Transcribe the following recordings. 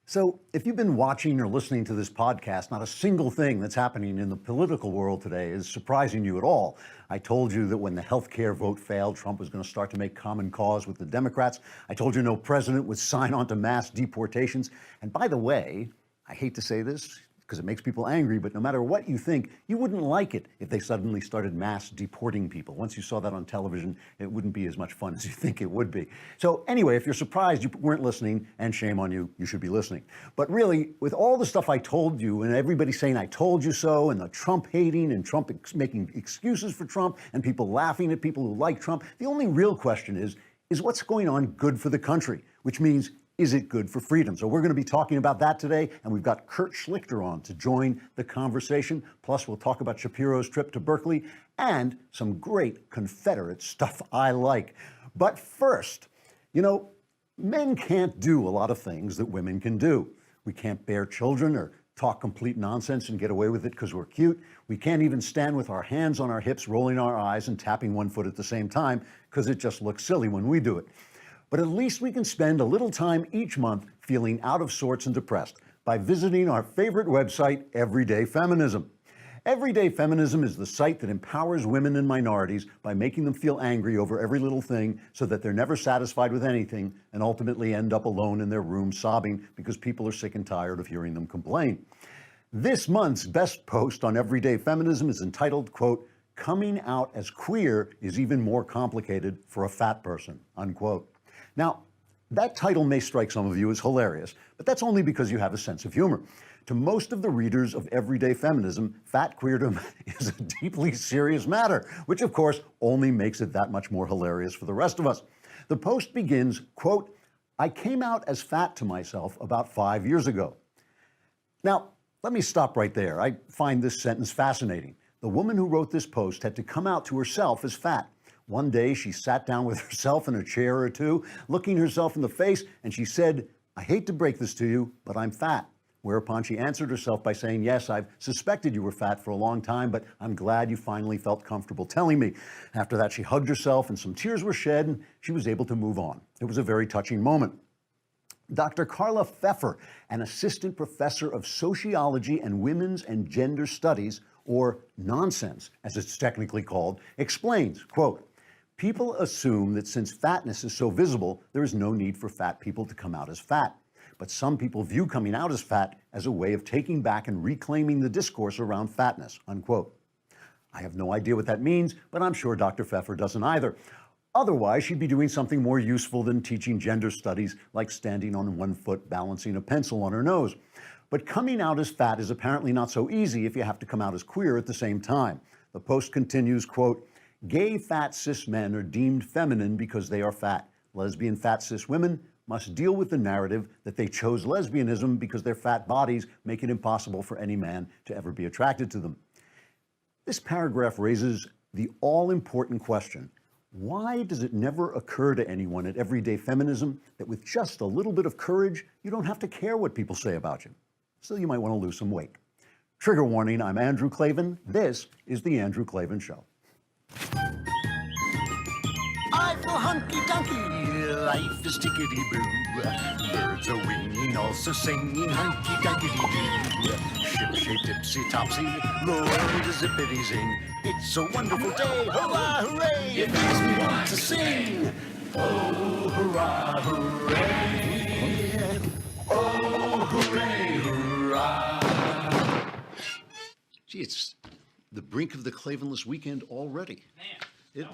So, if you've been watching or listening to this podcast, not a single thing that's happening in the political world today is surprising you at all. I told you that when the healthcare vote failed, Trump was going to start to make common cause with the Democrats. I told you no president would sign on to mass deportations. And by the way, I hate to say this because it makes people angry, but no matter what you think, you wouldn't like it if they suddenly started mass deporting people. Once you saw that on television, it wouldn't be as much fun as you think it would be. So anyway, if you're surprised you weren't listening, and shame on you, you should be listening. But really, with all the stuff I told you, and everybody saying I told you so, and the Trump hating, and Trump making excuses for Trump, and people laughing at people who like Trump, the only real question is what's going on good for the country? Which means, is it good for freedom? So we're going to be talking about that today, and we've got Kurt Schlichter on to join the conversation. Plus, we'll talk about Shapiro's trip to Berkeley and some great Confederate stuff I like. But first, men can't do a lot of things that women can do. We can't bear children or talk complete nonsense and get away with it because we're cute. We can't even stand with our hands on our hips, rolling our eyes and tapping one foot at the same time because it just looks silly when we do it. But at least we can spend a little time each month feeling out of sorts and depressed by visiting our favorite website, Everyday Feminism. Everyday Feminism is the site that empowers women and minorities by making them feel angry over every little thing so that they're never satisfied with anything and ultimately end up alone in their room sobbing because people are sick and tired of hearing them complain. This month's best post on Everyday Feminism is entitled, quote, "Coming out as queer is even more complicated for a fat person," unquote. Now, that title may strike some of you as hilarious, but that's only because you have a sense of humor. To most of the readers of Everyday Feminism, fat queerdom is a deeply serious matter, which of course only makes it that much more hilarious for the rest of us. The post begins, quote, "I came out as fat to myself about 5 years ago." Now, let me stop right there. I find this sentence fascinating. The woman who wrote this post had to come out to herself as fat. One day she sat down with herself in a chair or two, looking herself in the face, and she said, "I hate to break this to you, but I'm fat." Whereupon she answered herself by saying, "Yes, I've suspected you were fat for a long time, but I'm glad you finally felt comfortable telling me." After that, she hugged herself and some tears were shed and she was able to move on. It was a very touching moment. Dr. Carla Pfeffer, an assistant professor of sociology and women's and gender studies, or nonsense, as it's technically called, explains, quote, "People assume that since fatness is so visible, there is no need for fat people to come out as fat. But some people view coming out as fat as a way of taking back and reclaiming the discourse around fatness," unquote. I have no idea what that means, but I'm sure Dr. Pfeffer doesn't either. Otherwise, she'd be doing something more useful than teaching gender studies, like standing on one foot balancing a pencil on her nose. But coming out as fat is apparently not so easy if you have to come out as queer at the same time. The post continues, quote, "Gay fat cis men are deemed feminine because they are fat. Lesbian fat cis women must deal with the narrative that they chose lesbianism because their fat bodies make it impossible for any man to ever be attracted to them." This paragraph raises the all-important question: why does it never occur to anyone at Everyday Feminism that with just a little bit of courage, you don't have to care what people say about you? Still, you might want to lose some weight. Trigger warning, I'm Andrew Klavan. This is The Andrew Klavan Show. I feel hunky-dunky, life is tickety-boo. Birds are winging, also singing hunky-dunky-doo. Ship-shape, tipsy-topsy, the world is zippity-zing. It's a wonderful day, hurrah, hooray! It makes me want to sing. Oh, hurrah, hooray! Oh, hooray, hurrah! Gee, it's the brink of the Klavanless weekend already. Man,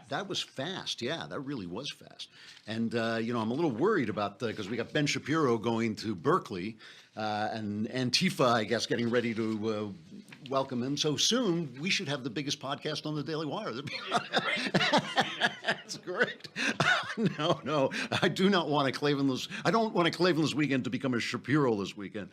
That was fast. Yeah, that really was fast. And, I'm a little worried about because we got Ben Shapiro going to Berkeley and Antifa, I guess, getting ready to welcome him. So soon we should have the biggest podcast on the Daily Wire. That's great. No, I do not want a Klavanless. I don't want a Klavanless weekend to become a Shapiro-less weekend.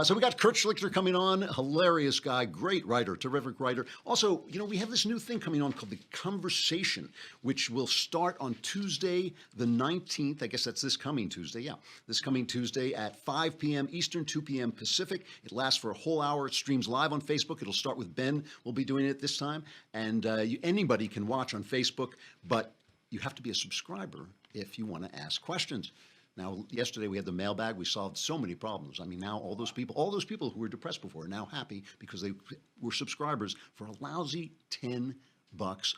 So we got Kurt Schlichter coming on, hilarious guy, great writer, terrific writer. Also, we have this new thing coming on called The Conversation, which will start on Tuesday, the 19th. I guess that's this coming Tuesday. Yeah, this coming Tuesday at 5 p.m. Eastern, 2 p.m. Pacific. It lasts for a whole hour. It streams live on Facebook. It'll start with Ben. We'll be doing it this time. And anybody can watch on Facebook, but you have to be a subscriber if you want to ask questions. Now, yesterday we had the mailbag. We solved so many problems. I mean, now all those people who were depressed before are now happy because they were subscribers for a lousy $10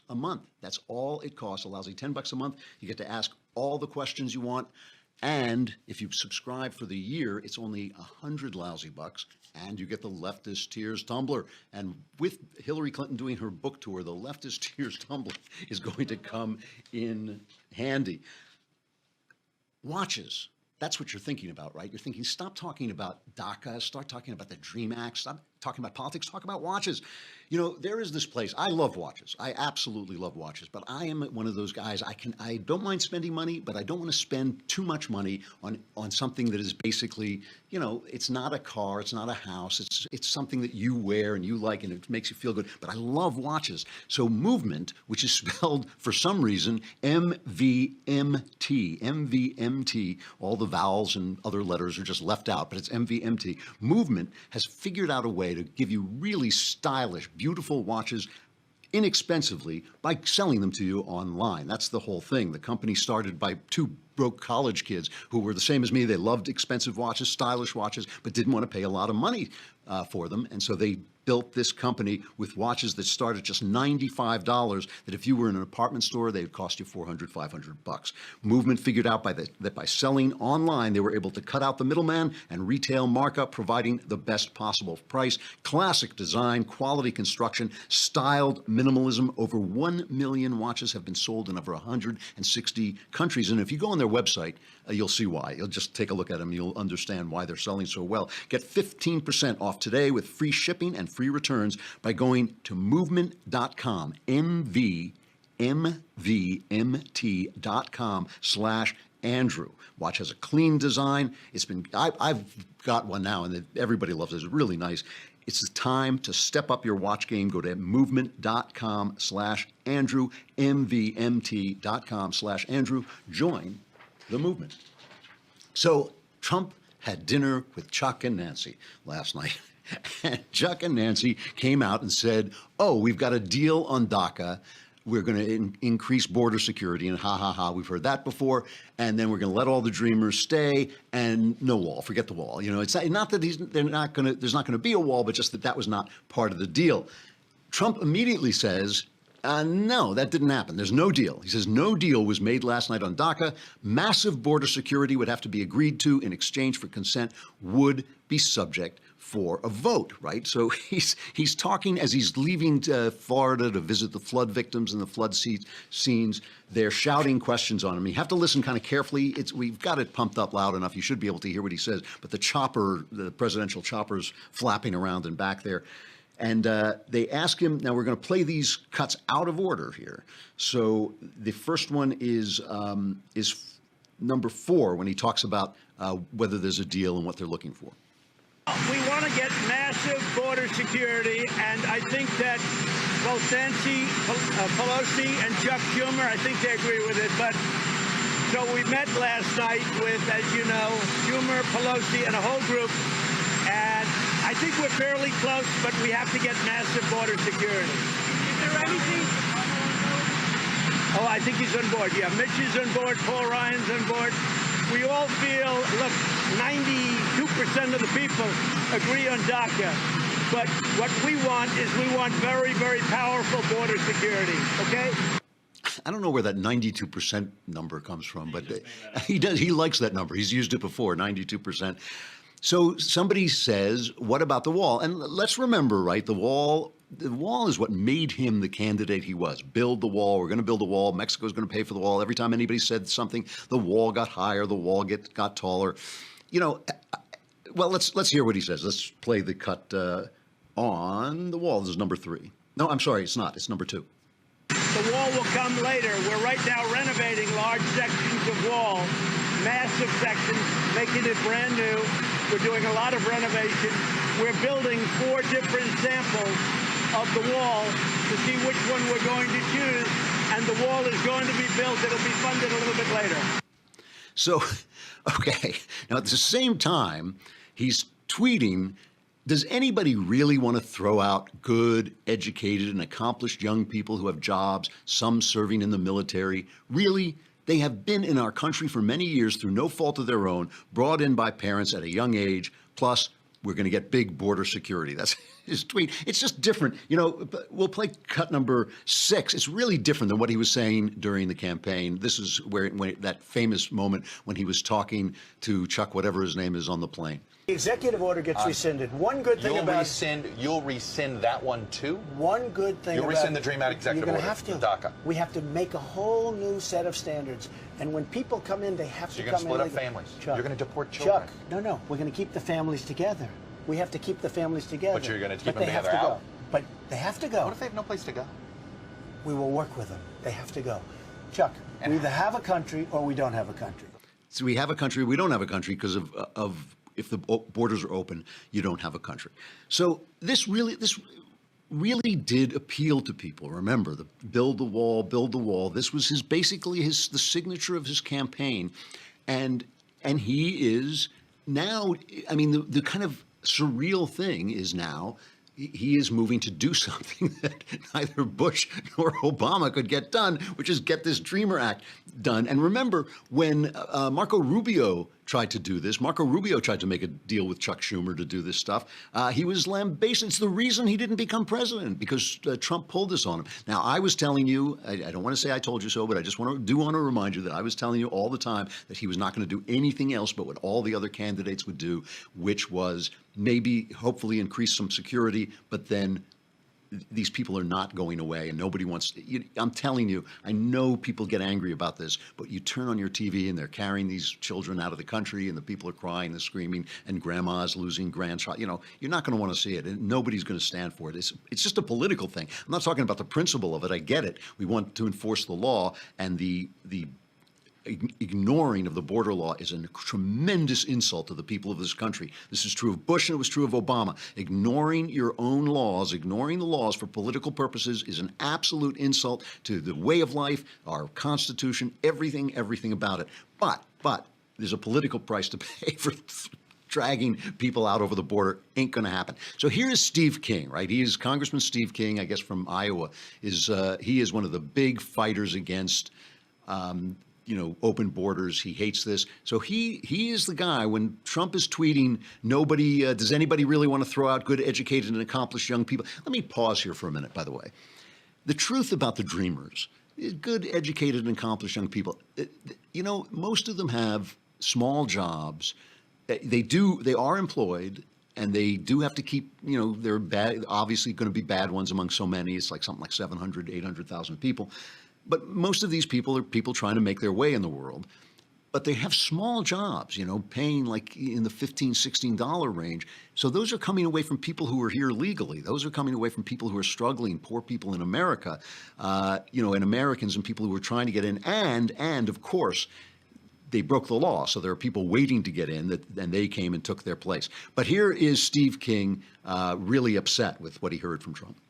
a month. That's all it costs, a lousy $10 a month. You get to ask all the questions you want. And if you subscribe for the year, it's only 100 lousy bucks, and you get the Leftist Tears tumbler. And with Hillary Clinton doing her book tour, the Leftist Tears tumbler is going to come in handy. Watches. That's what you're thinking about, right? You're thinking, stop talking about DACA, start talking about the DREAM Act, stop talking about politics, talk about watches. You know, there is this place. I love watches. I absolutely love watches, but I am one of those guys. I don't mind spending money, but I don't want to spend too much money on something that is basically, you know, it's not a car, it's not a house, it's something that you wear and you like and it makes you feel good. But I love watches. So Movement, which is spelled for some reason MVMT, all the vowels and other letters are just left out, but it's MVMT. Movement has figured out a way to give you really stylish, beautiful watches inexpensively by selling them to you online. That's the whole thing. The company started by two broke college kids who were the same as me. They loved expensive watches, stylish watches, but didn't want to pay a lot of money for them. And so they built this company with watches that start at just $95, that if you were in an apartment store, they would cost you $400, $500. Movement figured out that by selling online, they were able to cut out the middleman and retail markup, providing the best possible price. Classic design, quality construction, styled minimalism. Over 1 million watches have been sold in over 160 countries. And if you go on their website, you'll see why. You'll just take a look at them. You'll understand why they're selling so well. Get 15% off today with free shipping and free returns by going to movement.com, MVMT.com/Andrew. Watch has a clean design. I've got one now, and everybody loves it. It's really nice. It's the time to step up your watch game. Go to movement.com/Andrew, MVMT.com/Andrew. Join the movement. So Trump had dinner with Chuck and Nancy last night. And Chuck and Nancy came out and said, oh, we've got a deal on DACA. We're going to increase border security, and ha, ha, ha, we've heard that before. And then we're going to let all the dreamers stay, and no wall, forget the wall. You know, it's not that there's not going to be a wall, but just that was not part of the deal. Trump immediately says, no, that didn't happen. There's no deal. He says no deal was made last night on DACA. Massive border security would have to be agreed to in exchange for consent, would be subject for a vote, right? So he's talking as he's leaving Florida to visit the flood victims and the flood scenes. They're shouting questions on him. You have to listen kind of carefully. We've got it pumped up loud enough. You should be able to hear what he says. But the presidential chopper's flapping around and back there. And they ask him, now we're going to play these cuts out of order here. So the first one is number 4, when he talks about whether there's a deal and what they're looking for. We want to get massive border security, and I think that both Nancy Pelosi and Chuck Schumer, I think they agree with it. But so we met last night with, as you know, Schumer, Pelosi, and a whole group, and I think we're fairly close, but we have to get massive border security. Is there anything? Oh, I think he's on board. Yeah, Mitch is on board. Paul Ryan's on board. We all feel, look, 92% of the people agree on DACA. But what we want is very, very powerful border security, okay? I don't know where that 92% number comes from, but he does. He likes that number. He's used it before, 92%. So somebody says, what about the wall? And let's remember, right, the wall is what made him the candidate he was. Build the wall. We're going to build a wall. Mexico's going to pay for the wall. Every time anybody said something, the wall got higher, the wall got taller. You know, well, let's hear what he says. Let's play the cut on the wall. This is number 3. No, I'm sorry, it's not. It's number 2. The wall will come later. We're right now renovating large sections of wall, massive sections, making it brand new. We're doing a lot of renovation. We're building 4 different samples of the wall to see which one we're going to choose, and the wall is going to be built. It'll be funded a little bit later. So, okay. Now, at the same time, he's tweeting, does anybody really want to throw out good, educated, and accomplished young people who have jobs, some serving in the military? Really? They have been in our country for many years through no fault of their own, brought in by parents at a young age. Plus, we're going to get big border security. That's his tweet. It's just different. We'll play cut number 6. It's really different than what he was saying during the campaign. This is when that famous moment when he was talking to Chuck, whatever his name is, on the plane. The executive order gets rescinded. One good thing You'll rescind that one too? One good thing You'll about rescind the Dream Act executive you're order, gonna have to. the DACA. We have to make a whole new set of standards. And when people come in, they have to You're come going to in. split up families. Chuck, You're going to deport children. Chuck, no. We're going to keep the families together. We have to keep the families together. But you're going to keep But them they have together to out? go. But they have to go. What if they have no place to go? We will work with them. They have to go. Chuck, we either have a country or we don't have a country. So we have a country, we don't have a country because of if the borders are open, you don't have a country. So this really did appeal to people. Remember, the build the wall. This was basically the signature of his campaign, and he is now. I mean, the kind of surreal thing is now he is moving to do something that neither Bush nor Obama could get done, which is get this Dreamer Act done. And remember, when Marco Rubio tried to do this, Marco Rubio tried to make a deal with Chuck Schumer to do this stuff, he was lambasted. It's the reason he didn't become president, because Trump pulled this on him. Now, I was telling you, I don't want to say I told you so, but I just want to remind you that I was telling you all the time that he was not going to do anything else but what all the other candidates would do, which was maybe hopefully increase some security, but then these people are not going away, and nobody wants to. I'm telling you, I know people get angry about this, but you turn on your TV and they're carrying these children out of the country, and the people are crying, they're screaming, and grandma's losing grandchild. You're not going to want to see it, and nobody's going to stand for it. It's just a political thing. I'm not talking about the principle of it. I get it. We want to enforce the law, and the ignoring of the border law is a tremendous insult to the people of this country. This is true of Bush and it was true of Obama. Ignoring your own laws, ignoring the laws for political purposes is an absolute insult to the way of life, our Constitution, everything about it. But there's a political price to pay for dragging people out over the border. Ain't going to happen. So here is Steve King, right? He is Congressman Steve King, I guess from Iowa. He is one of the big fighters against open borders. He hates this. So he is the guy when Trump is tweeting, does anybody really want to throw out good, educated, and accomplished young people? Let me pause here for a minute, by the way. The truth about the Dreamers is good, educated, and accomplished young people. Most of them have small jobs. They are employed, and they do have to keep, they're bad, obviously going to be bad ones among so many. It's like something like 700, 800,000 people. But most of these people are people trying to make their way in the world. But they have small jobs, paying like in the $15, $16 range. So those are coming away from people who are here legally. Those are coming away from people who are struggling, poor people in America, and Americans and people who are trying to get in. And of course, they broke the law. So there are people waiting to get in, and they came and took their place. But here is Steve King really upset with what he heard from Trump.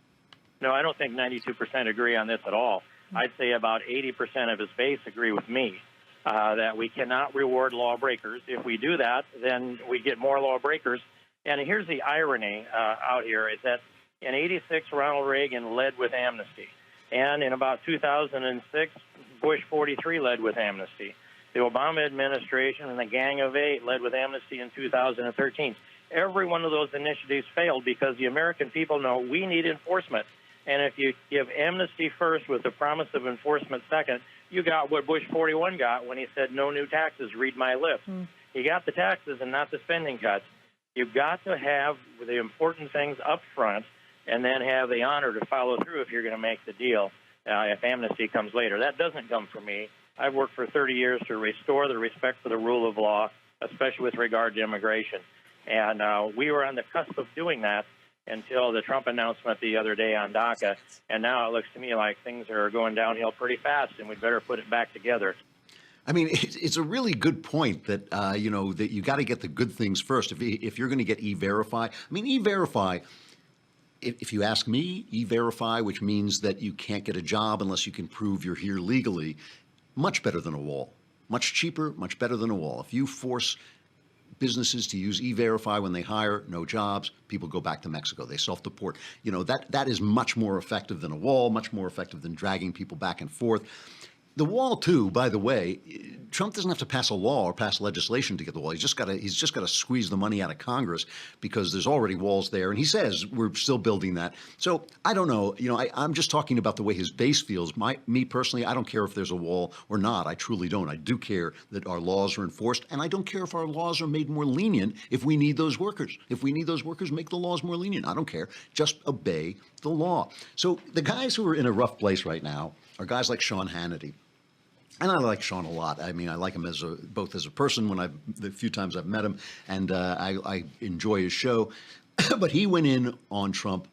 No, I don't think 92% agree on this at all. I'd say about 80% of his base agree with me that we cannot reward lawbreakers. If we do that, then we get more lawbreakers. And here's the irony out here is that in 86, Ronald Reagan led with amnesty. And in about 2006, Bush 43 led with amnesty. The Obama administration and the Gang of Eight led with amnesty in 2013. Every one of those initiatives failed because the American people know we need enforcement. And if you give amnesty first with the promise of enforcement second, you got what Bush 41 got when he said no new taxes, read my lips. He got the taxes and not the spending cuts. You've got to have the important things up front and then have the honor to follow through if you're going to make the deal if amnesty comes later. That doesn't come from me. I've worked for 30 years to restore the respect for the rule of law, especially with regard to immigration. And we were on the cusp of doing that until the Trump announcement the other day on DACA. And now it looks to me like things are going downhill pretty fast, and we'd better put it back together. I mean, it's a really good point that, that you got to get the good things first. If you're going to get E-Verify, I mean, E-Verify, if you ask me, E-Verify, which means that you can't get a job unless you can prove you're here legally, much better than a wall. Much cheaper, much better than a wall. If you force businesses to use E-Verify when they hire, no jobs, people go back to Mexico. They self-deport. That is much more effective than a wall, much more effective than dragging people back and forth. The wall, too, by the way, Trump doesn't have to pass a law or pass legislation to get the wall. He's just got to squeeze the money out of Congress because there's already walls there. And he says we're still building that. So I don't know. I'm just talking about the way his base feels. Me personally, I don't care if there's a wall or not. I truly don't. I do care that our laws are enforced, and I don't care if our laws are made more lenient if we need those workers. If we need those workers, make the laws more lenient. I don't care. Just obey the law. So the guys who are in a rough place right now are guys like Sean Hannity. And I like Sean a lot. I mean, I like him both as a person the few times I've met him, and I enjoy his show. But he went in on Trump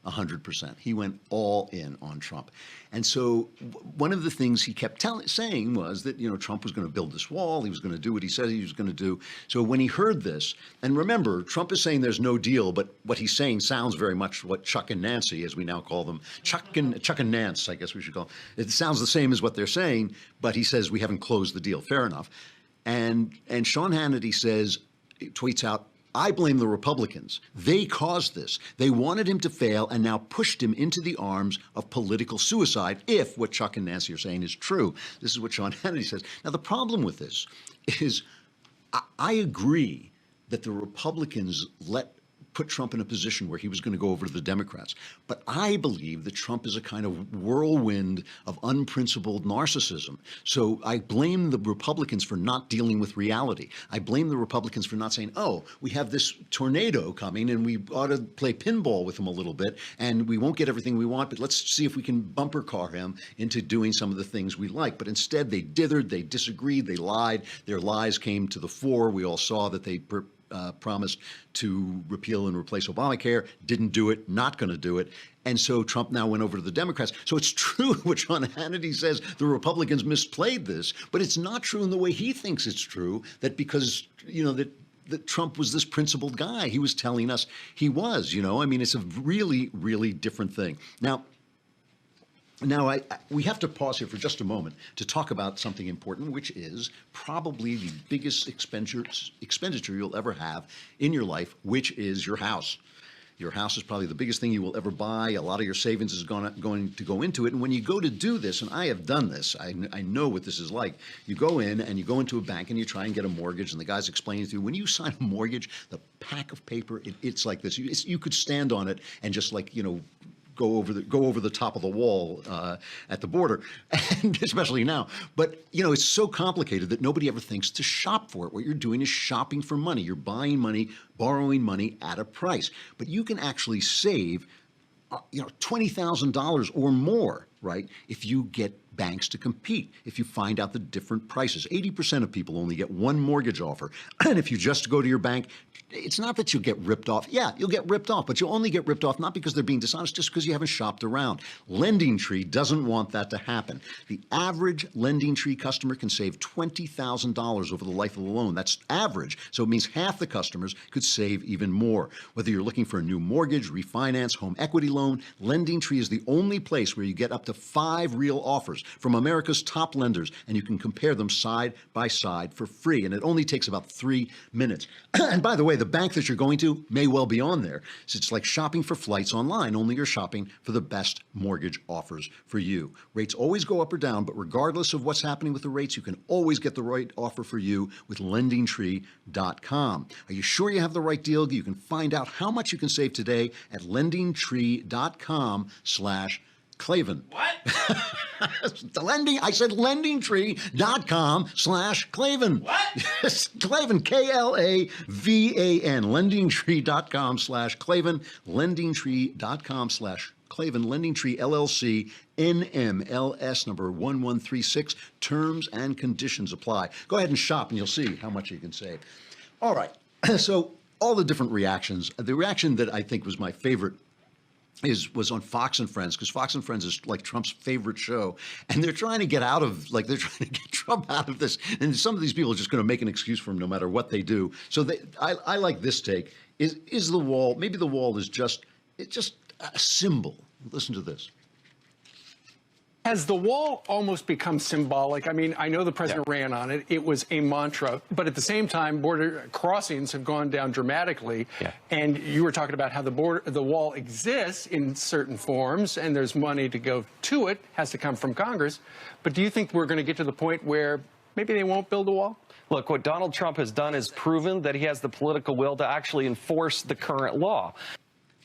100%. He went all in on Trump. And so one of the things he kept saying was that, Trump was going to build this wall. He was going to do what he said he was going to do. So when he heard this, and remember, Trump is saying there's no deal, but what he's saying sounds very much what Chuck and Nancy, as we now call them, Chuck and Nance, I guess we should call them. It sounds the same as what they're saying, but he says we haven't closed the deal. Fair enough. And Sean Hannity tweets out, I blame the Republicans. They caused this. They wanted him to fail and now pushed him into the arms of political suicide, if what Chuck and Nancy are saying is true. This is what Sean Hannity says. Now, the problem with this is I agree that the Republicans put Trump in a position where he was going to go over to the Democrats. But I believe that Trump is a kind of whirlwind of unprincipled narcissism. So I blame the Republicans for not dealing with reality. I blame the Republicans for not saying, oh, we have this tornado coming and we ought to play pinball with him a little bit and we won't get everything we want, but let's see if we can bumper car him into doing some of the things we like. But instead they dithered, they disagreed, they lied. Their lies came to the fore. We all saw that they promised to repeal and replace Obamacare, didn't do it, not going to do it. And so Trump now went over to the Democrats. So it's true what Sean Hannity says, the Republicans misplayed this, but it's not true in the way he thinks it's true, that because, that Trump was this principled guy. He was telling us he was, I mean, it's a really, really different thing. Now, we have to pause here for just a moment to talk about something important, which is probably the biggest expenditure you'll ever have in your life, which is your house. Your house is probably the biggest thing you will ever buy. A lot of your savings is going to go into it. And when you go to do this, and I have done this, I know what this is like. You go in and you go into a bank and you try and get a mortgage, and the guy's explaining to you, when you sign a mortgage, the pack of paper, it's like this. You could stand on it and just go over the top of the wall at the border, and especially now. But it's so complicated that nobody ever thinks to shop for it. What you're doing is shopping for money. You're buying money, borrowing money at a price. But you can actually save, $20,000 or more, right? If you get banks to compete, if you find out the different prices. 80% of people only get one mortgage offer, and if you just go to your bank, it's not that you'll get ripped off. Yeah, you'll get ripped off, but you'll only get ripped off not because they're being dishonest, just because you haven't shopped around. LendingTree doesn't want that to happen. The average LendingTree customer can save $20,000 over the life of the loan. That's average, so it means half the customers could save even more. Whether you're looking for a new mortgage, refinance, home equity loan, LendingTree is the only place where you get up to 5 real offers from America's top lenders, and you can compare them side by side for free, and it only takes about 3 minutes. And by the way, the bank that you're going to may well be on there. So it's like shopping for flights online, only you're shopping for the best mortgage offers for you. Rates always go up or down, but regardless of what's happening with the rates, you can always get the right offer for you with LendingTree.com. Are you sure you have the right deal? You can find out how much you can save today at LendingTree.com/Klavan. What? I said LendingTree.com/Klavan. What? Klavan, Klavan. LendingTree.com/Klavan. LendingTree.com/Klavan. LendingTree LLC, NMLS number 1136. Terms and conditions apply. Go ahead and shop and you'll see how much you can save. All right. So all the different reactions. The reaction that I think was my favorite was on Fox and Friends, because Fox and Friends is like Trump's favorite show, and they're trying to get Trump out of this, and some of these people are just going to make an excuse for him no matter what they do. So I like this take. Is the wall, maybe the wall is just a symbol. Listen to this. Has the wall almost become symbolic? I mean, I know the president ran on it. It was a mantra. But at the same time, border crossings have gone down dramatically. Yeah. And you were talking about how the wall exists in certain forms, and there's money to go to it, has to come from Congress. But do you think we're going to get to the point where maybe they won't build a wall? Look, what Donald Trump has done is proven that he has the political will to actually enforce the current law.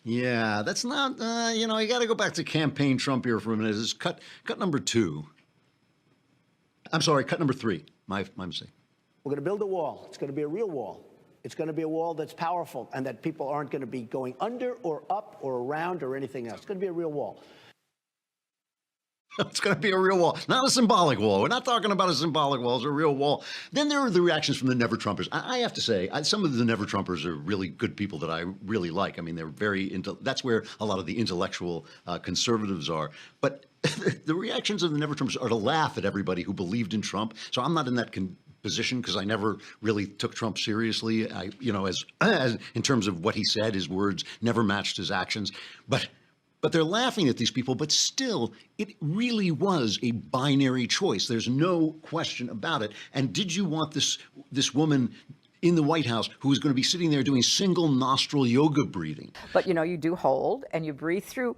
Yeah, that's not, you know, you got to go back to campaign Trump here for a minute. This is cut number 2. I'm sorry, cut number 3. My mistake. We're going to build a wall. It's going to be a real wall. It's going to be a wall that's powerful and that people aren't going to be going under or up or around or anything else. It's going to be a real wall. It's going to be a real wall, not a symbolic wall. We're not talking about a symbolic wall. It's a real wall. Then there are the reactions from the Never-Trumpers. I have to say, some of the Never-Trumpers are really good people that I really like. I mean, they're very that's where a lot of the intellectual conservatives are. But the reactions of the Never-Trumpers are to laugh at everybody who believed in Trump. So I'm not in that position because I never really took Trump seriously. You know, as in terms of what he said, his words never matched his actions. But they're laughing at these people, but still, it really was a binary choice. There's no question about it. And did you want this woman in the White House who was going to be sitting there doing single nostril yoga breathing? But, you know, you do hold, and you breathe through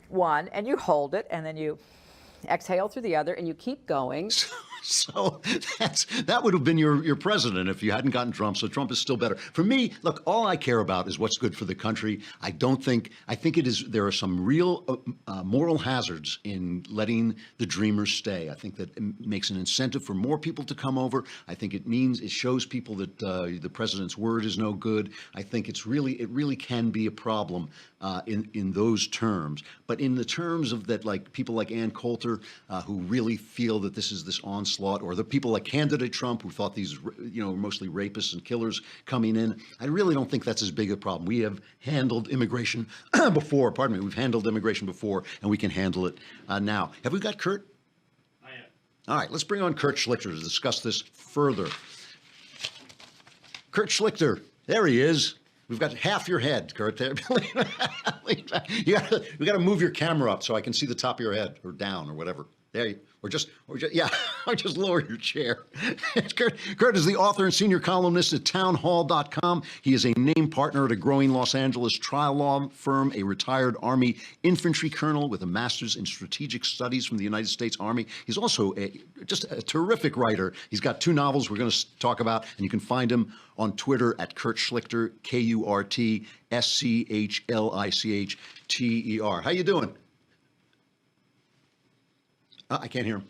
one, and you hold it, and then you exhale through the other, and you keep going. So that would have been your president if you hadn't gotten Trump. So Trump is still better. For me, look, all I care about is what's good for the country. I think there are some real moral hazards in letting the dreamers stay. I think that it makes an incentive for more people to come over. I think it shows people that the president's word is no good. I think it really can be a problem in those terms. But in the terms of that, like people like Ann Coulter, who really feel that this is this onslaught, or the people like candidate Trump who thought these, you know, mostly rapists and killers coming in, I really don't think that's as big a problem. We have handled immigration before. Pardon me. We've handled immigration before, and we can handle it now. Have we got Kurt? I am. All right. Let's bring on Kurt Schlichter to discuss this further. Kurt Schlichter. There he is. We've got half your head, Kurt. We got to move your camera up so I can see the top of your head, or down, or whatever. There you, or just lower your chair. Kurt is the author and senior columnist at townhall.com. He is a named partner at a growing Los Angeles trial law firm, a retired Army infantry colonel with a master's in strategic studies from the United States Army. He's also just a terrific writer. He's got 2 novels we're going to talk about, and you can find him on Twitter at Kurt Schlichter, KurtSchlichter. How you doing? I can't hear him.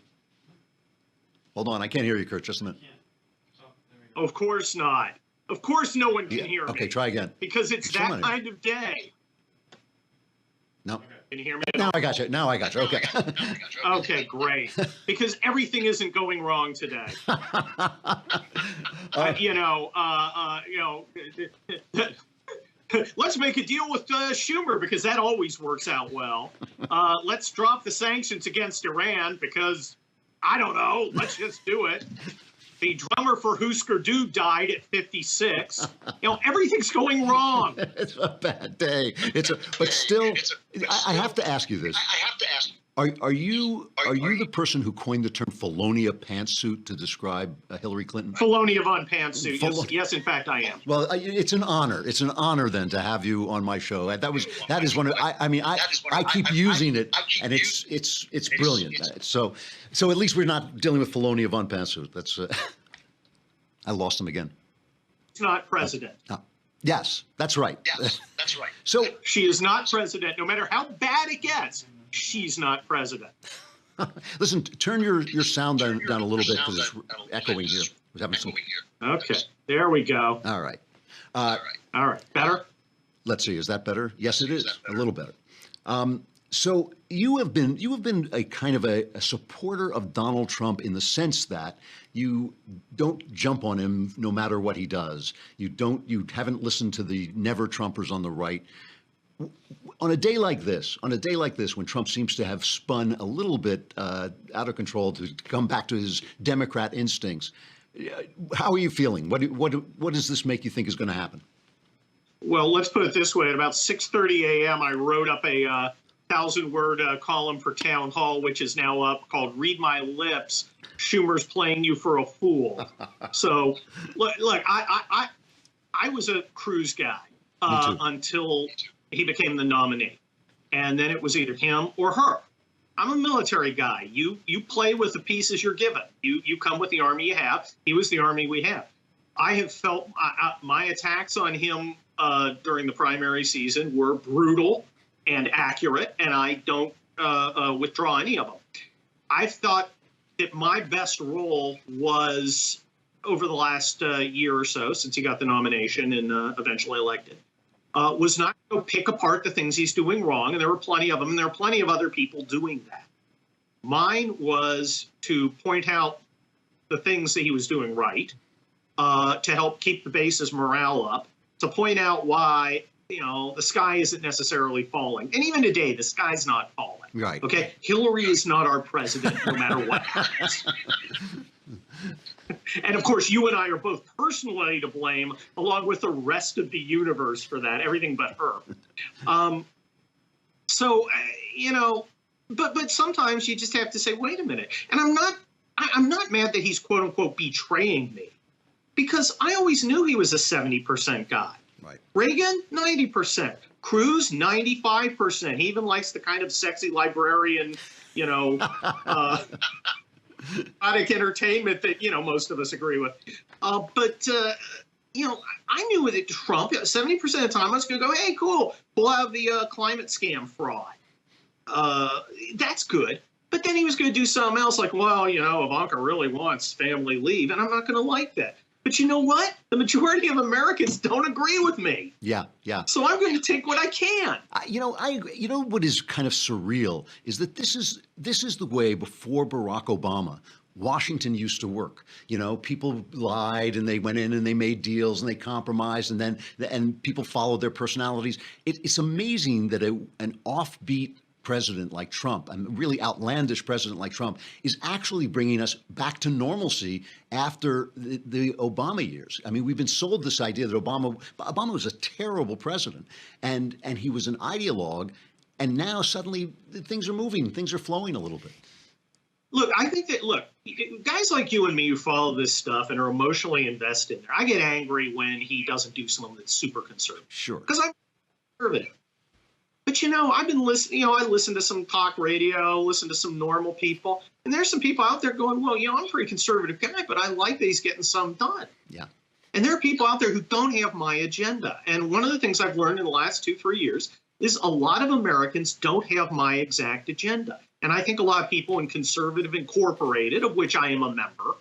Hold on, I can't hear you, Kurt. Just a minute. Of course not. Of course no one can hear me. Okay, try again. Because it's that kind of day. No. Can you hear me? Now I got you. Okay. Okay, great. Because everything isn't going wrong today. Let's make a deal with Schumer, because that always works out well. Let's drop the sanctions against Iran because, I don't know, let's just do it. The drummer for Husker Du died at 56. You know, everything's going wrong. It's a bad day. But still, I have to ask you this. Are you the person who coined the term Felonia pantsuit to describe Hillary Clinton? Felonia von pantsuit. Yes, in fact, I am. Well, it's an honor. It's an honor then to have you on my show. That is one of. I keep using it, and it's brilliant. So at least we're not dealing with Felonia von pantsuit. That's. I lost him again. It's not president. Yes, that's right. Yes, that's right. So she is not president, no matter how bad it gets. She's not president. Listen, turn your sound down a little bit because it's echoing here. We're having some. Okay, there we go. All right. All right. Better? Let's see. Is that better? Yes, it is. A little better. So you have been a kind of a supporter of Donald Trump in the sense that you don't jump on him no matter what he does. You haven't listened to the Never-Trumpers on the right. On a day like this, when Trump seems to have spun a little bit out of control to come back to his Democrat instincts, how are you feeling? What does this make you think is going to happen? Well, let's put it this way. At about 6:30 a.m., I wrote up a 1,000-word column for Town Hall, which is now up, called "Read My Lips." Schumer's playing you for a fool. So, look, I was a Cruz guy until he became the nominee, and then it was either him or her. I'm a military guy. You play with the pieces you're given. You come with the army you have. He was the army we have. I have felt my attacks on him during the primary season were brutal and accurate, and I don't withdraw any of them. I've thought that my best role was, over the last year or so, since he got the nomination and eventually elected, was not to pick apart the things he's doing wrong, and there were plenty of them, and there are plenty of other people doing that. Mine was to point out the things that he was doing right, to help keep the base's morale up, to point out why, the sky isn't necessarily falling. And even today, the sky's not falling. Right. Okay? Hillary is not our president, no matter what happens. And of course, you and I are both personally to blame, along with the rest of the universe, for that, everything but her. But sometimes you just have to say, wait a minute. And I'm not mad that he's quote unquote betraying me, because I always knew he was a 70% guy. Right. Reagan, 90%. Cruz, 95%. He even likes the kind of sexy librarian, erotic entertainment that, most of us agree with. I knew that Trump, 70% of the time, I was going to go, hey, cool, we'll have the climate scam fraud. That's good. But then he was going to do something else like, well, Ivanka really wants family leave, and I'm not going to like that. But you know what? The majority of Americans don't agree with me. Yeah. So I'm going to take what I can. What is kind of surreal is that this is the way before Barack Obama Washington used to work. People lied and they went in and they made deals and they compromised, and people followed their personalities. It's amazing that an offbeat president like Trump, a really outlandish president like Trump, is actually bringing us back to normalcy after the Obama years. I mean, we've been sold this idea that Obama was a terrible president, and he was an ideologue, and now suddenly things are moving, things are flowing a little bit. Look, I think that, guys like you and me who follow this stuff and are emotionally invested in it, I get angry when he doesn't do something that's super conservative. Sure. Because I'm conservative. But, I've been listening, I listen to some talk radio, listen to some normal people, and there's some people out there going, well, I'm a pretty conservative guy, but I like that he's getting some done. Yeah. And there are people out there who don't have my agenda. And one of the things I've learned in the last 2-3 years is a lot of Americans don't have my exact agenda. And I think a lot of people in Conservative Incorporated, of which I am a member,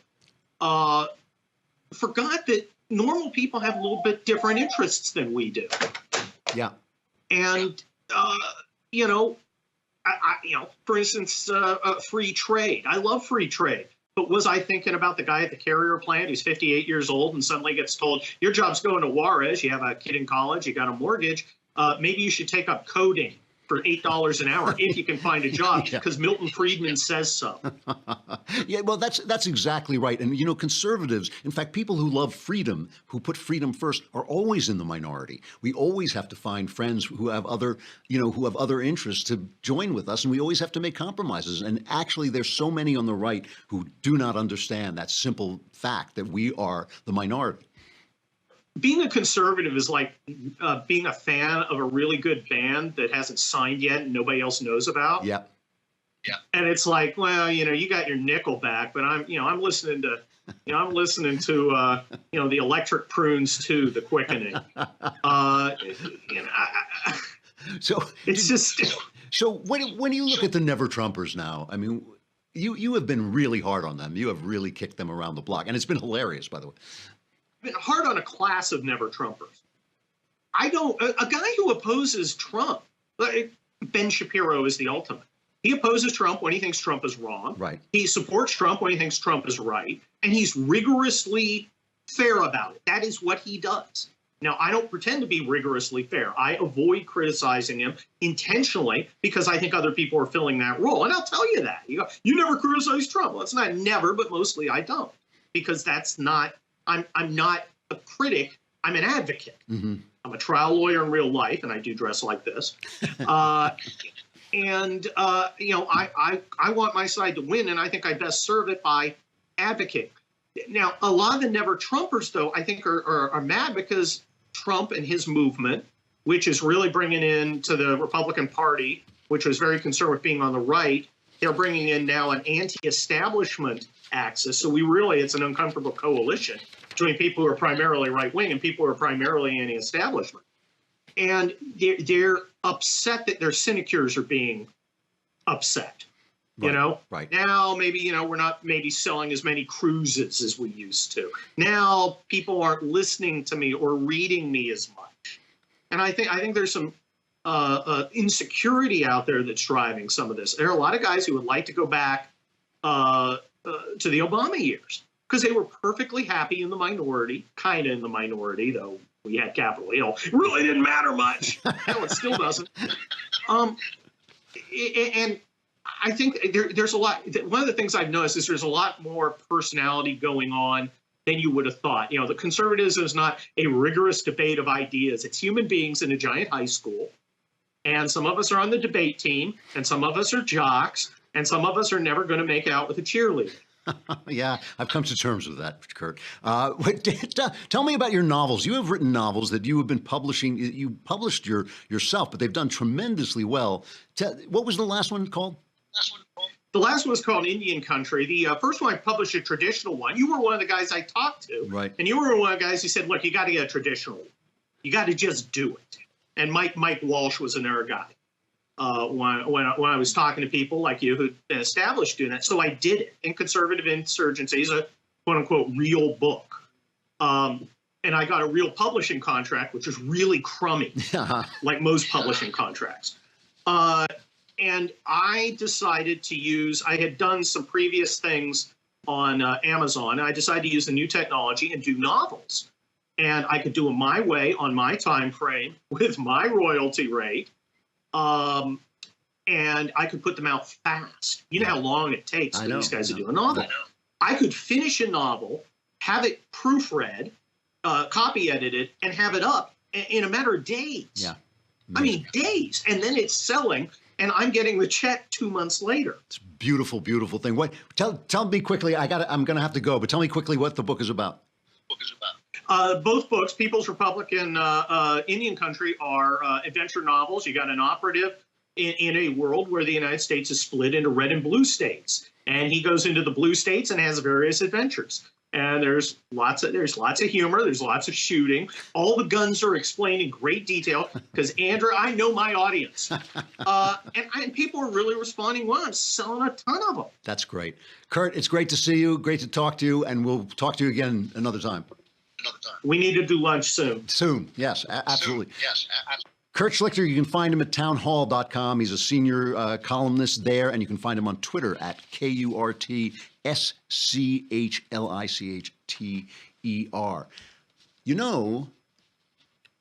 forgot that normal people have a little bit different interests than we do. Yeah. And, for instance, free trade. I love free trade. But was I thinking about the guy at the carrier plant who's 58 years old and suddenly gets told, your job's going to Juarez, you have a kid in college, you got a mortgage, maybe you should take up coding for $8 an hour if you can find a job, because Milton Friedman says so. Yeah, well, that's exactly right. And, conservatives, in fact, people who love freedom, who put freedom first, are always in the minority. We always have to find friends who have other interests to join with us, and we always have to make compromises. And actually, there's so many on the right who do not understand that simple fact that we are the minority. Being a conservative is like being a fan of a really good band that hasn't signed yet and nobody else knows about. Yeah. And it's like, well, you got your Nickelback, but I'm listening to, the Electric Prunes too, The Quickening. So it's just. So when you look at the Never Trumpers now, I mean, you have been really hard on them. You have really kicked them around the block, and it's been hilarious, by the way. Been hard on a class of Never Trumpers. A guy who opposes Trump, Ben Shapiro is the ultimate. He opposes Trump when he thinks Trump is wrong. Right. He supports Trump when he thinks Trump is right. And he's rigorously fair about it. That is what he does. Now, I don't pretend to be rigorously fair. I avoid criticizing him intentionally because I think other people are filling that role. And I'll tell you that. You never criticize Trump. Well, it's not never, but mostly I don't. Because that's not, I'm not a critic. I'm an advocate. Mm-hmm. I'm a trial lawyer in real life, and I do dress like this. And I want my side to win, and I think I best serve it by advocating. Now, a lot of the Never Trumpers, though, I think are mad because Trump and his movement, which is really bringing in to the Republican Party, which was very concerned with being on the right, they're bringing in now an anti-establishment axis. So it's an uncomfortable coalition between people who are primarily right-wing and people who are primarily anti-establishment. And they're upset that their sinecures are being upset. Right. Now maybe we're not maybe selling as many cruises as we used to. Now people aren't listening to me or reading me as much, and I think there's some insecurity out there that's driving some of this. There are a lot of guys who would like to go back to the Obama years because they were perfectly happy in the minority, kind of in the minority, though we had Capitol Hill. It really didn't matter much. Hell, it still doesn't. And I think there's a lot. One of the things I've noticed is there's a lot more personality going on than you would have thought. The conservatism is not a rigorous debate of ideas. It's human beings in a giant high school. And some of us are on the debate team, and some of us are jocks, and some of us are never going to make out with a cheerleader. Yeah, I've come to terms with that, Kurt. Tell me about your novels. You have written novels that you have been publishing. You published yourself, but they've done tremendously well. What was the last one called? The last one was called Indian Country. The first one I published a traditional one. You were one of the guys I talked to. Right. And you were one of the guys who said, look, you got to get a traditional one. You got to just do it. And Mike Walsh was another guy. When I was talking to people like you who'd been established doing that. So I did it. In Conservative Insurgency is a quote unquote real book. And I got a real publishing contract, which was really crummy, like most publishing contracts. And I decided to I had done some previous things on Amazon. And I decided to use the new technology and do novels. And I could do them my way on my time frame with my royalty rate. And I could put them out fast. You know how long it takes for these guys to do a novel. I could finish a novel, have it proofread, copy edited, and have it up in a matter of days. Yeah. I mean, days. And then it's selling, and I'm getting the check 2 months later. It's a beautiful, beautiful thing. Tell me quickly, I'm going to have to go, but tell me quickly what the book is about. Both books, People's Republic and Indian Country, are adventure novels. You got an operative in a world where the United States is split into red and blue states, and he goes into the blue states and has various adventures. And there's lots of humor. There's lots of shooting. All the guns are explained in great detail because Andrew, I know my audience, and people are really responding well. I'm selling a ton of them. That's great, Kurt. It's great to see you. Great to talk to you, and we'll talk to you again another time. We need to do lunch soon. Soon, yes, absolutely. Kurt Schlichter, you can find him at townhall.com. He's a senior columnist there, and you can find him on Twitter at KurtSchlichter.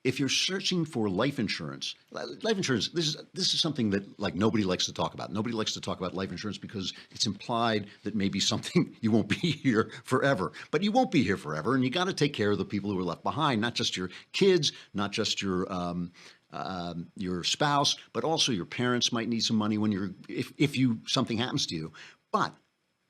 If you're searching for life insurance, this is something that like nobody likes to talk about. Nobody likes to talk about life insurance because it's implied that maybe something you won't be here forever. But you won't be here forever, and you got to take care of the people who are left behind, not just your kids, not just your spouse, but also your parents might need some money when if something happens to you. But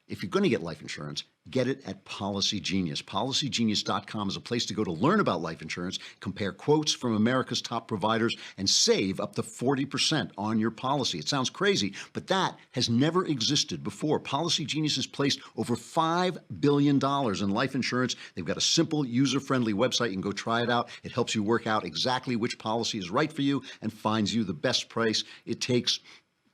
if you're going to get life insurance, get it at Policy Genius. PolicyGenius.com is a place to go to learn about life insurance, compare quotes from America's top providers, and save up to 40% on your policy. It sounds crazy, but that has never existed before. Policy Genius has placed over $5 billion in life insurance. They've got a simple, user-friendly website. You can go try it out. It helps you work out exactly which policy is right for you and finds you the best price. It takes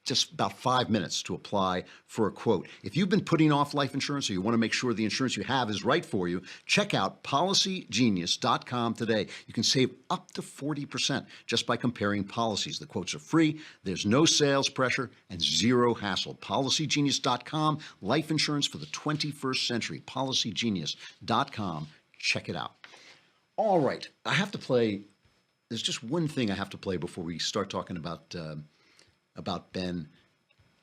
just about 5 minutes to apply for a quote. If you've been putting off life insurance or you want to make sure the insurance you have is right for you, check out PolicyGenius.com today. You can save up to 40% just by comparing policies. The quotes are free, there's no sales pressure, and zero hassle. PolicyGenius.com, life insurance for the 21st century. PolicyGenius.com. Check it out. All right, I have to play. There's just one thing I have to play before we start talking about Ben,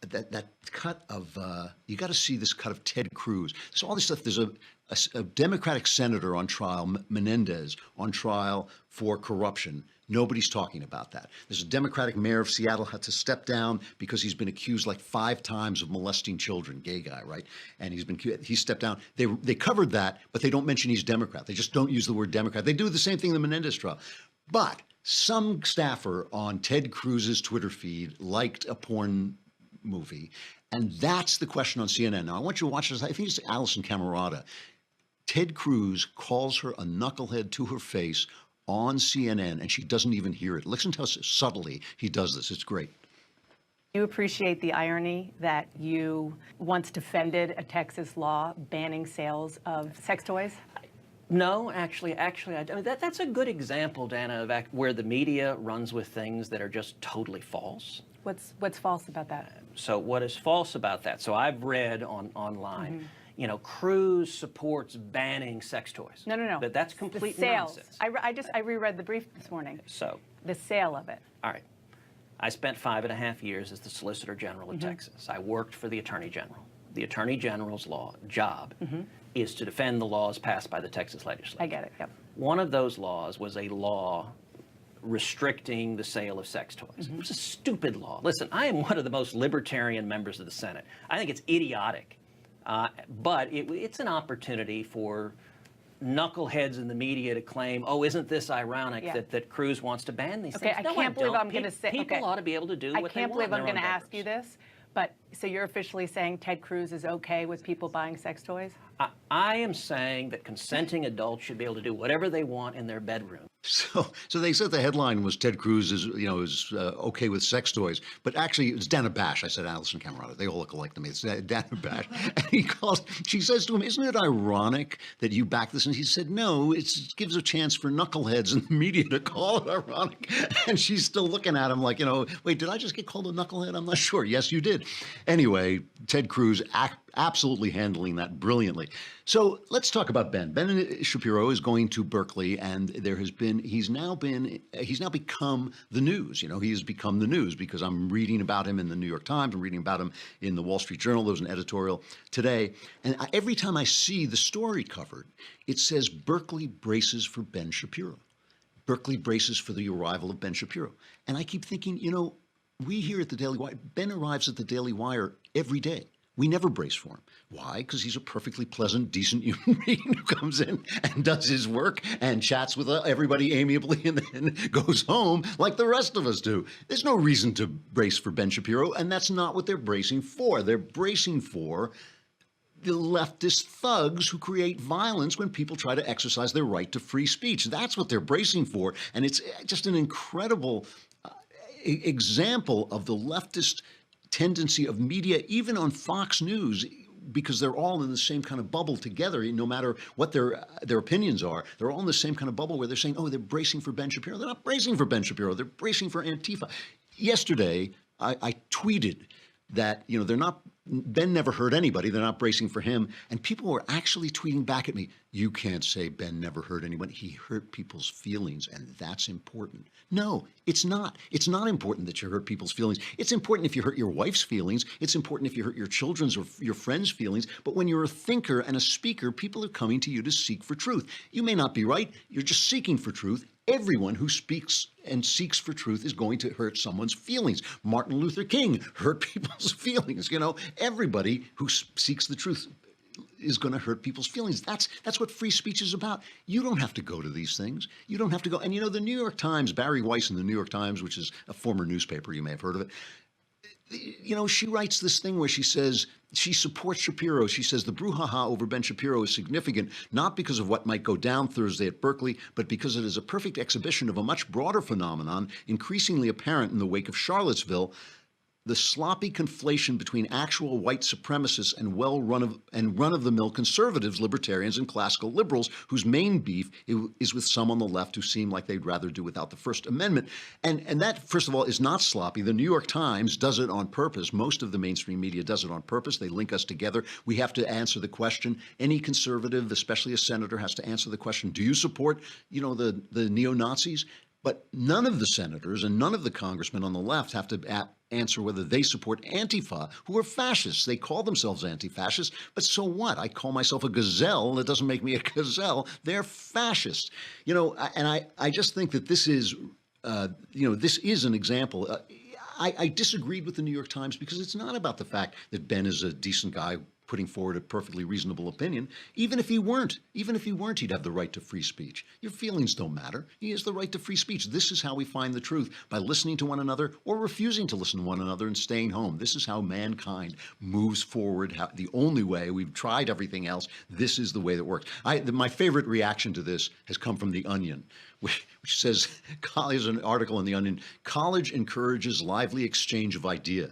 that cut of you got to see this cut of Ted Cruz. There's all this stuff. There's a Democratic senator on trial, Menendez, on trial for corruption. Nobody's talking about that. There's a Democratic mayor of Seattle had to step down because he's been accused like 5 times of molesting children, gay guy, right? And he stepped down. They covered that, but they don't mention he's Democrat. They just don't use the word Democrat. They do the same thing in the Menendez trial. But some staffer on Ted Cruz's Twitter feed liked a porn movie, and that's the question on CNN. Now, I want you to watch this. I think it's Allison Camerata. Ted Cruz calls her a knucklehead to her face on CNN, and she doesn't even hear it. Listen to how subtly he does this. It's great. You appreciate the irony that you once defended a Texas law banning sales of sex toys? No, actually, I mean, that's a good example, Dana, of where the media runs with things that are just totally false. What's false about that? So what is false about that? So I've read online, you know, Cruz supports banning sex toys. No. That's complete the sales. nonsense. I reread the brief this morning. So the sale of it. All right. I spent 5.5 years as the Solicitor General of Texas. I worked for the Attorney General. The Attorney General's job is to defend the laws passed by the Texas legislature. I get it, yep. One of those laws was a law restricting the sale of sex toys. It was a stupid law. Listen, I am one of the most libertarian members of the Senate. I think it's idiotic, but it's an opportunity for knuckleheads in the media to claim, oh, isn't this ironic that Cruz wants to ban these things? I No, can't believe don't. I'm going to say... People ought to be able to do what they want. I can't believe I'm going to to ask you this, but so you're officially saying Ted Cruz is okay with people buying sex toys? I am saying that consenting adults should be able to do whatever they want in their bedroom. So they said the headline was Ted Cruz is okay with sex toys, but actually it's Dana Bash. I said Allison Camerata. They all look alike to me. It's Dana Bash. And she says to him, "Isn't it ironic that you back this?" And he said, "No, it gives a chance for knuckleheads in the media to call it ironic." And she's still looking at him like, wait, did I just get called a knucklehead? I'm not sure. Yes, you did. Anyway, Ted Cruz absolutely handling that brilliantly. So let's talk about Ben. Ben Shapiro is going to Berkeley, and he's now become the news. He has become the news because I'm reading about him in the New York Times. I'm reading about him in the Wall Street Journal. There was an editorial today. And every time I see the story covered, it says Berkeley braces for Ben Shapiro. Berkeley braces for the arrival of Ben Shapiro. And I keep thinking, we here at the Daily Wire, Ben arrives at the Daily Wire every day. We never brace for him. Why? Because he's a perfectly pleasant, decent human being who comes in and does his work and chats with everybody amiably and then goes home like the rest of us do. There's no reason to brace for Ben Shapiro, and that's not what they're bracing for. They're bracing for the leftist thugs who create violence when people try to exercise their right to free speech. That's what they're bracing for, and it's just an incredible example of the leftist tendency of media, even on Fox News, because they're all in the same kind of bubble together, no matter what their opinions are. They're all in the same kind of bubble where they're saying, oh, they're bracing for Ben Shapiro. They're not bracing for Ben Shapiro. They're bracing for Antifa. Yesterday, I tweeted that, they're not, Ben never hurt anybody. They're not bracing for him. And people were actually tweeting back at me, you can't say Ben never hurt anyone. He hurt people's feelings, and that's important. No, it's not. It's not important that you hurt people's feelings. It's important if you hurt your wife's feelings. It's important if you hurt your children's or your friends' feelings. But when you're a thinker and a speaker, people are coming to you to seek for truth. You may not be right. You're just seeking for truth. Everyone who speaks and seeks for truth is going to hurt someone's feelings. Martin Luther King hurt people's feelings. Everybody who seeks the truth is going to hurt people's feelings. That's what free speech is about. You don't have to go to these things. You don't have to go. And the New York Times, Barry Weiss in the New York Times, which is a former newspaper, you may have heard of it. She writes this thing where she says she supports Shapiro. She says the brouhaha over Ben Shapiro is significant, not because of what might go down Thursday at Berkeley, but because it is a perfect exhibition of a much broader phenomenon, increasingly apparent in the wake of Charlottesville, the sloppy conflation between actual white supremacists and run-of-the-mill conservatives, libertarians, and classical liberals, whose main beef is with some on the left who seem like they'd rather do without the First Amendment. And that, first of all, is not sloppy. The New York Times does it on purpose. Most of the mainstream media does it on purpose. They link us together. We have to answer the question. Any conservative, especially a senator, has to answer the question, do you support, the neo-Nazis? But none of the senators and none of the congressmen on the left have to answer whether they support Antifa, who are fascists. They call themselves anti-fascists, but so what? I call myself a gazelle. That doesn't make me a gazelle. They're fascists. You know, and I just think that this is, this is an example. I disagreed with the New York Times because it's not about the fact that Ben is a decent guy putting forward a perfectly reasonable opinion. Even if he weren't, he'd have the right to free speech. Your feelings don't matter. He has the right to free speech. This is how we find the truth, by listening to one another or refusing to listen to one another and staying home. This is how mankind moves forward. The only way. We've tried everything else. This is the way that works. My favorite reaction to this has come from The Onion, which says, there's an article in The Onion, college encourages lively exchange of idea.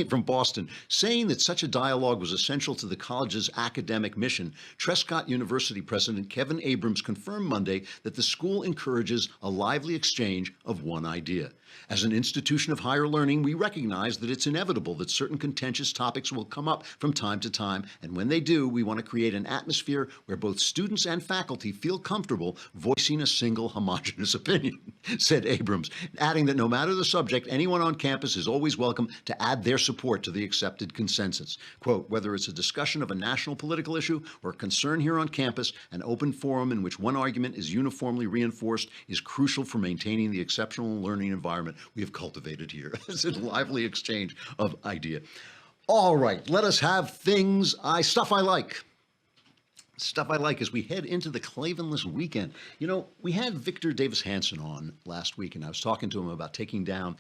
From Boston, saying that such a dialogue was essential to the college's academic mission, Trescott University President Kevin Abrams confirmed Monday that the school encourages a lively exchange of one idea. As an institution of higher learning, we recognize that it's inevitable that certain contentious topics will come up from time to time, and when they do, we want to create an atmosphere where both students and faculty feel comfortable voicing a single homogeneous opinion, said Abrams, adding that no matter the subject, anyone on campus is always welcome to add their support to the accepted consensus. Quote, whether it's a discussion of a national political issue or a concern here on campus, an open forum in which one argument is uniformly reinforced is crucial for maintaining the exceptional learning environment we have cultivated here. It's a lively exchange of idea. All right, let us have stuff I like. Stuff I like as we head into the Klavanless weekend. You know, we had Victor Davis Hanson on last week, and I was talking to him about taking down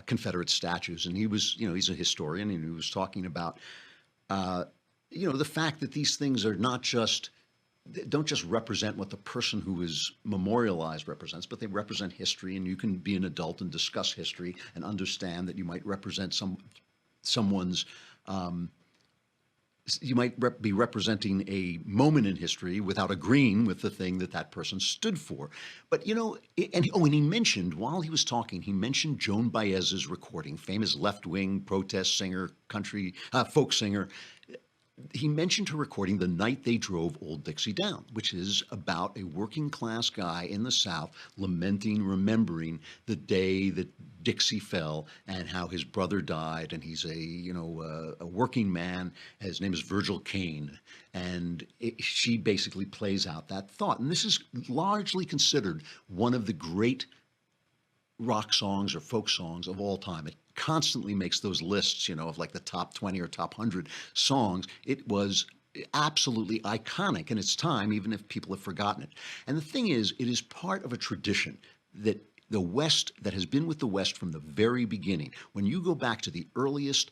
Confederate statues, and he was, he's a historian, and he was talking about, the fact that these things are don't just represent what the person who is memorialized represents, but they represent history, and you can be an adult and discuss history and understand that you might represent someone's you might be representing a moment in history without agreeing with the thing that person stood for. But, and he mentioned, while he was talking, he mentioned Joan Baez's recording, famous left-wing protest singer, folk singer. He mentioned her recording The Night They Drove Old Dixie Down, which is about a working class guy in the South remembering the day that Dixie fell and how his brother died, and he's a working man. His name is Virgil Caine, and she basically plays out that thought. And this is largely considered one of the great rock songs or folk songs of all time. It constantly makes those lists, of like the top 20 or top 100 songs. It was absolutely iconic in its time, even if people have forgotten it. And the thing is, it is part of a tradition that the West, that has been with the West from the very beginning. When you go back to the earliest,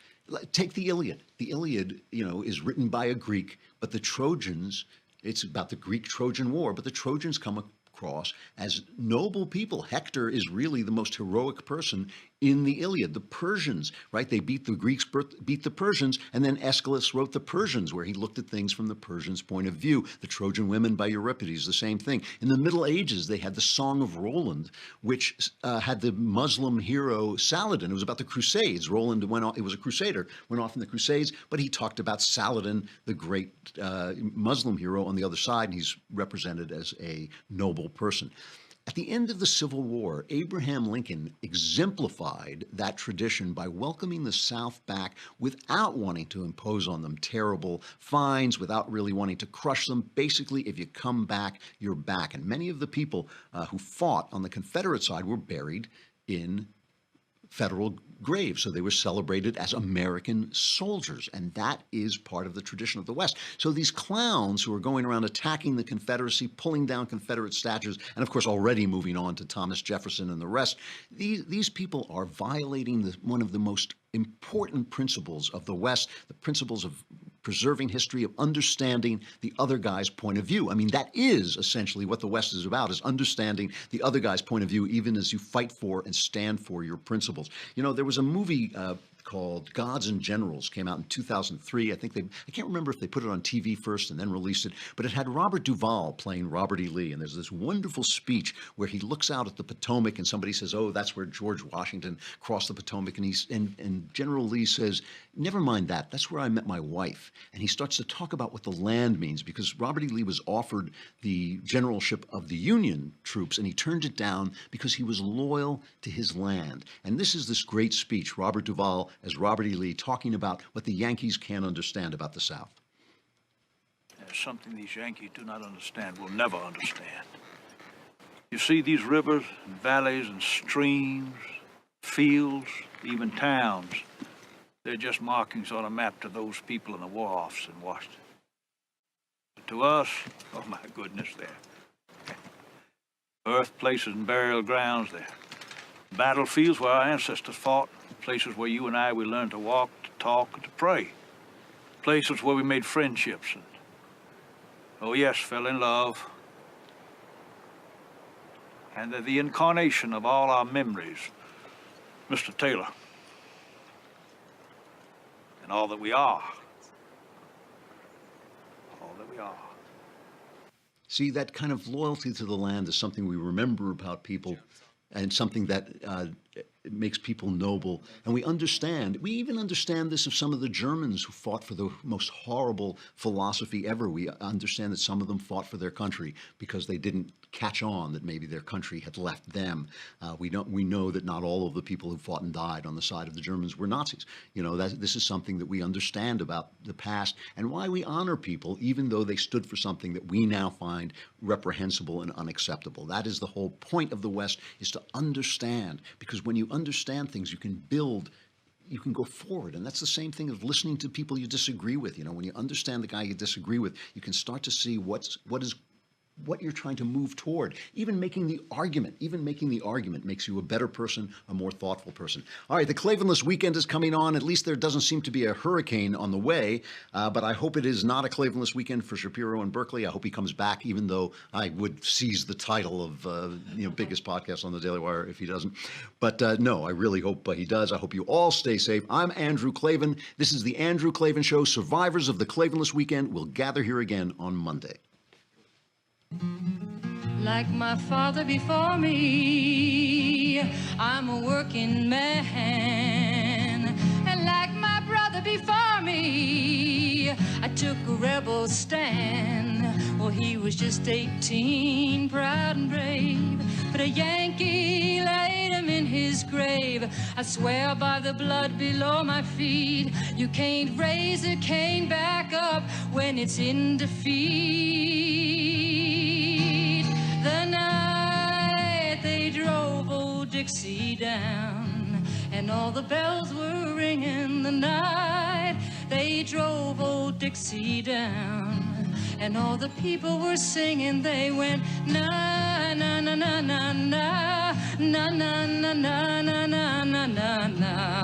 take the Iliad. The Iliad, is written by a Greek, but the Trojans, it's about the Greek-Trojan War, but the Trojans come across as noble people. Hector is really the most heroic person in the Iliad. The Persians, right? They beat the Greeks, beat the Persians, and then Aeschylus wrote the Persians, where he looked at things from the Persians' point of view. The Trojan Women by Euripides, the same thing. In the Middle Ages, they had the Song of Roland, which had the Muslim hero Saladin. It was about the Crusades. Roland it was a crusader, went off in the Crusades, but he talked about Saladin, the great Muslim hero, on the other side, and he's represented as a noble person. At the end of the Civil War, Abraham Lincoln exemplified that tradition by welcoming the South back without wanting to impose on them terrible fines, without really wanting to crush them. Basically, if you come back, you're back. And many of the people who fought on the Confederate side were buried in federal graves, so they were celebrated as American soldiers, and that is part of the tradition of the West. So these clowns who are going around attacking the Confederacy, pulling down Confederate statues, and of course already moving on to Thomas Jefferson and the rest, these people are violating one of the most important principles of the West, the principles of preserving history, of understanding the other guy's point of view. I mean, that is essentially what the West is about, is understanding the other guy's point of view, even as you fight for and stand for your principles. There was a movie called Gods and Generals, came out in 2003. I can't remember if they put it on TV first and then released it, but it had Robert Duvall playing Robert E. Lee. And there's this wonderful speech where he looks out at the Potomac and somebody says, oh, that's where George Washington crossed the Potomac. And General Lee says, never mind that. That's where I met my wife. And he starts to talk about what the land means, because Robert E. Lee was offered the generalship of the Union troops and he turned it down because he was loyal to his land. And this is this great speech, Robert Duvall as Robert E. Lee, talking about what the Yankees can't understand about the South. There's something these Yankees do not understand, will never understand. You see these rivers and valleys and streams, fields, even towns, they're just markings on a map to those people in the war office in Washington. But to us, oh my goodness, they're birthplaces and burial grounds, they're battlefields where our ancestors fought, places where you and I, we learned to walk, to talk, and to pray. Places where we made friendships and, oh yes, fell in love. And they're the incarnation of all our memories, Mr. Taylor, and all that we are. All that we are. See, that kind of loyalty to the land is something we remember about people, and something that makes people noble. And we even understand this of some of the Germans who fought for the most horrible philosophy ever. We understand that some of them fought for their country because they didn't catch on that maybe their country had left them. We know that not all of the people who fought and died on the side of the Germans were Nazis. You know, this is something that we understand about the past and why we honor people, even though they stood for something that we now find reprehensible and unacceptable. That is the whole point of the West, is to understand, because when you understand things, you can build, you can go forward. And that's the same thing of listening to people you disagree with. You know, when you understand the guy you disagree with, you can start to see what you're trying to move toward. Even making the argument makes you a better person, a more thoughtful person. All right, the Klavanless weekend is coming on. At least there doesn't seem to be a hurricane on the way, but I hope it is not a Klavanless weekend for Shapiro and Berkeley. I hope he comes back, even though I would seize the title of biggest podcast on the Daily Wire if he doesn't. But no, I really hope he does. I hope you all stay safe. I'm Andrew Klavan. This is the Andrew Klavan Show. Survivors of the Klavanless weekend will gather here again on Monday. Like my father before me, I'm a working man. And like my brother before me, I took a rebel stand. Well, he was just 18, proud and brave, but a Yankee laid him in his grave. I swear by the blood below my feet, you can't raise a cane back up when it's in defeat. The night they drove old Dixie down, and all the bells were ringing. The night they drove old Dixie down, and all the people were singing. They went na na na na na na na na na na na na na na.